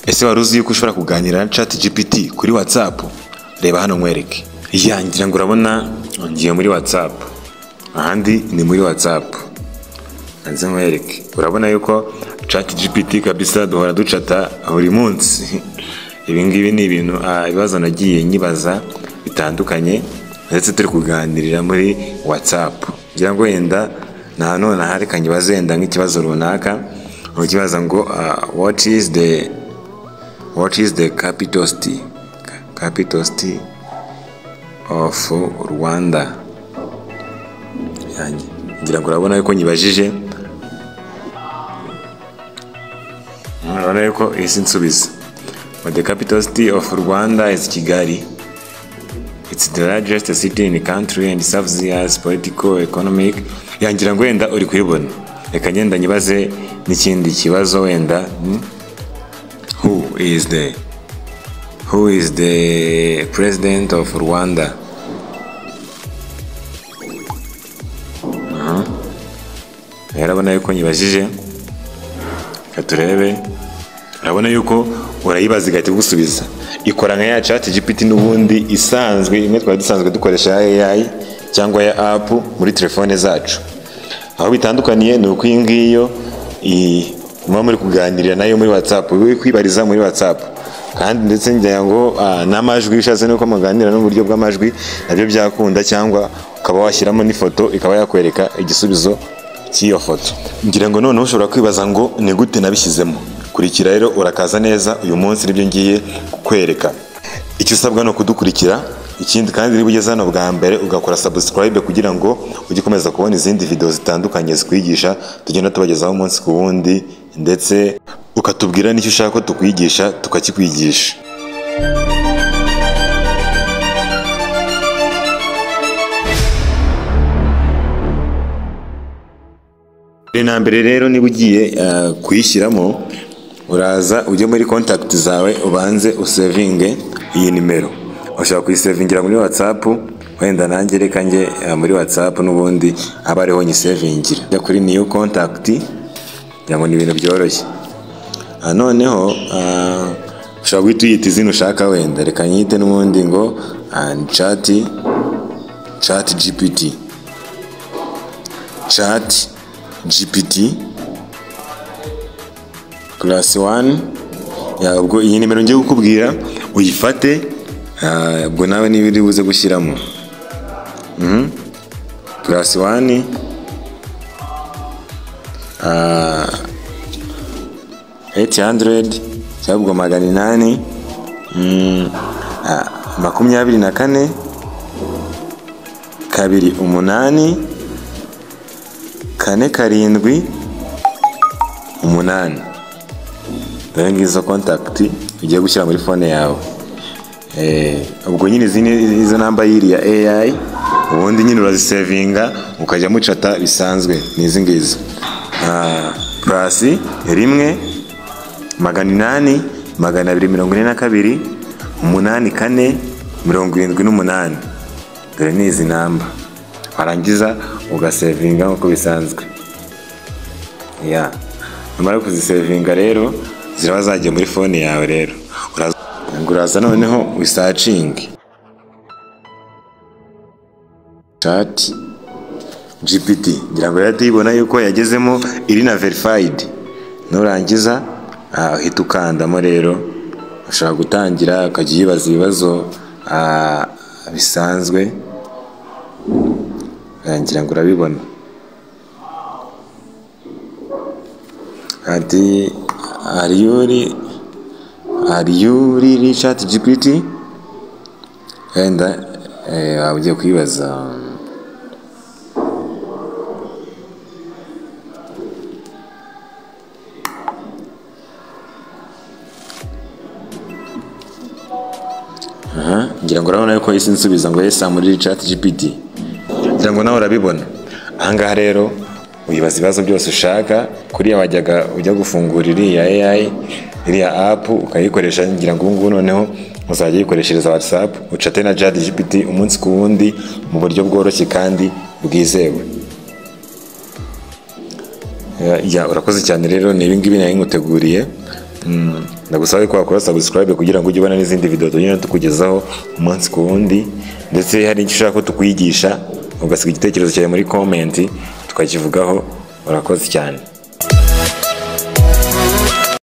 Ese wari uzi yuko ushobora kuganira na ChatGPT kuri WhatsApp? Reba hano nkwereke. Ngira ngo urabona ngiye muri WhatsApp. Ahandi ni muri WhatsApp. Nze nkwereke. Urabona yuko ChatGPT kabisa duhora ducata buri munsi. Ibi ngibi ni ibintu ibibazo nagiye nyibaza bitandukanye ndetse turi kuganirira muri WhatsApp. Ngira ngo wenda none hari kanyibaze wenda nk'ikibazo runaka. Ukibaza ngo what is the capital city of Rwanda? Ngira ngo urabona yuko nyibajije. Urabona yuko isi nsubiza. The capital city of Rwanda is Kigali. It's the largest city in the country and serves as political, economic. Ngira ngo wenda uri kuyibona. Reka ngenda nyibaze n'ikindi kibazo wenda. Who is the president of Rwanda? Urabona yuko nyibajije. Katurebe. Urabona yuko urayibaza igahita gusubiza. Ikora nka ya ChatGPT n'ubundi isanzwe, imwe twari dusanzwe dukoresha AI cyangwa ya app muri telefone zacu. Aho bitandukaniye ni uko iyi ngiyo muba muri kuganirira nayo muri WhatsApp, uri kwibariza muri WhatsApp. Kandi ndetse ngira ngo n'amajwi bishatse nuko muganira n'uburyo bw'amajwi nabyo byakunda, cyangwa ukaba washyiramo n'ifoto ikaba yakwereka igisubizo cy'iyo foto. Ngira ngo noneho ushobora kwibaza ngo ni gute nabishyizemo. Kurikira rero urakaza neza uyu munsi nibyo ngiye kukwereka. Icyo usabwa no kudukurikira, ikindi kandi niba ugeze hano bwa mbere ugakora subscribe kugira ngo ujye komeza kubona izindi video zitandukanye zikwigisha tugenda tubagezaho umunsi ku wundi, ndetse ukatubwira n'icyo ushaka ko tukwigisha tukakikwigisha. Mbere rero niba ugiye kuyishyiramo, uraza ujye muri contact zawe ubanze usevinge iyi nimero. Ushaka kuyisevingira muri WhatsApp, wenda nanjye reka nge muri WhatsApp n'ubundi aba ariho nyisevingira. Jya kuri new contact, ngo ni ibintu byoroshye. Noneho ushaka guhita uyita izina ushaka, wenda reka nyite n'ubundi ngo ChatGPT +1. Ubwo iyi nimero ngiye kukubwira uyifate, ubwo nawe niba uri buze gushyiramo +1 800 cyangwa 800 24 28 47 8. Dore ngizo contact ugiye gushyira muri phone yawe. Ubwo nyine izo namba yiri ya AI, ubundi nyine urazisevinga ukajya mucata bisanzwe nizi ngizo. +1 800 242 84 78. Dore nizi namba. Warangiza ugasevinga uko bisanzwe. Numara kuzisevinga rero ziraba zagiye muri phone yawe. Rero uraza noneho wisearching ChatGPT. Ngira ngo yatibona yuko yagezemo iri na verified. Nurangiza uhita ukandamo. Rero ushaka gutangira ukajya yibaza ibibazo bisanzwe. Ngira ngo urabibona. Ati are you really ChatGPT? Wenda ugiye kwibaza ngira ngo urabona yuko isi nsubiza ngo yes muri ChatGPT. Ngira ngo nawe urabibona. Ahangaha rero uyibaza ibibazo byose ushaka. Kuriya wajyaga ujya gufungura iriya AI, iriya app ukayikoresha. Ngira ngo ubu noneho uzajya yikoreshereza WhatsApp, ucate na ChatGPT umunsi ku wundi mu buryo bworoshye kandi bwizewe. Urakoze cyane rero, ni ibingibi nari nguteguriye. ndagusaba ko wakora subscribe kugira ngo ujye ubona n'izindi video tugenda tukugezaho umunsi ku wundi, ndetse hari icyo ushaka ko tukwigisha ugasiga igitekerezo cyawe muri comment tukakivugaho. Urakoze cyane.